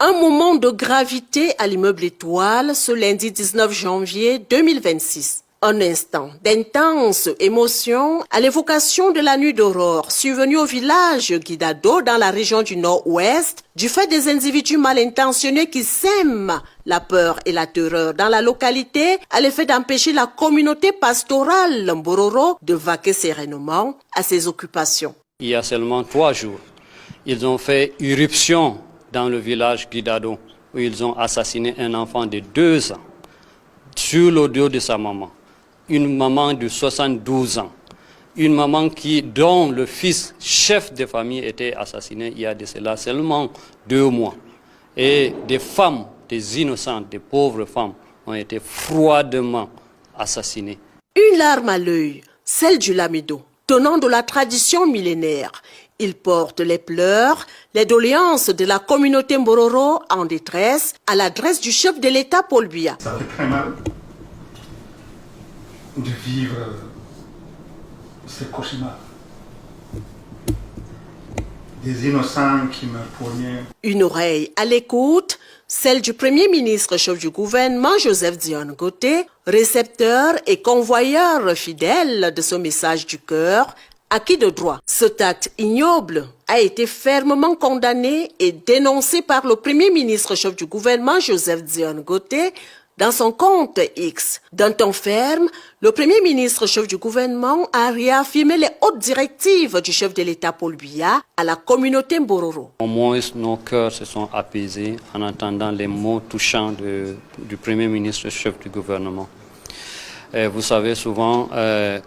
Un moment de gravité à l'immeuble Étoile ce lundi 19 janvier 2026. Un instant d'intense émotion à l'évocation de la nuit d'aurore survenue au village Guidado dans la région du Nord-Ouest du fait des individus mal intentionnés qui sèment la peur et la terreur dans la localité à l'effet d'empêcher la communauté pastorale Mbororo de vaquer sereinement à ses occupations. Il y a seulement 3 jours, ils ont fait irruption dans le village Guidado où ils ont assassiné un enfant de 2 ans sur le dos de sa maman. Une maman de 72 ans, une maman dont le fils chef de famille était assassiné il y a de cela seulement 2 mois. Et des femmes, des innocentes, des pauvres femmes ont été froidement assassinées. Une larme à l'œil, celle du Lamido, tenant de la tradition millénaire. Il porte les pleurs, les doléances de la communauté Mbororo en détresse à l'adresse du chef de l'État Paul Biya. Ça fait très mal de vivre ce cauchemar. Des innocents qui meurent pour rien. Une oreille à l'écoute, celle du Premier ministre chef du gouvernement Joseph Dione Goté, récepteur et convoyeur fidèle de ce message du cœur, acquis de droit. Cet acte ignoble a été fermement condamné et dénoncé par le Premier ministre chef du gouvernement Joseph Dione Goté dans son compte X. D'un ton ferme, le Premier ministre chef du gouvernement a réaffirmé les hautes directives du chef de l'État Paul Biya à la communauté Mbororo. Au moins, nos cœurs se sont apaisés en entendant les mots touchants du Premier ministre chef du gouvernement. Vous savez, souvent,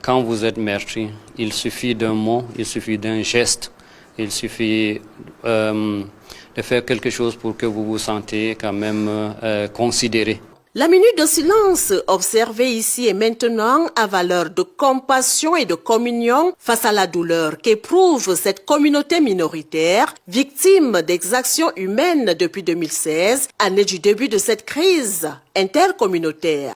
quand vous êtes meurtri, il suffit d'un mot, il suffit d'un geste, il suffit de faire quelque chose pour que vous vous sentiez quand même considéré. La minute de silence observée ici et maintenant a valeur de compassion et de communion face à la douleur qu'éprouve cette communauté minoritaire, victime d'exactions humaines depuis 2016, année du début de cette crise intercommunautaire.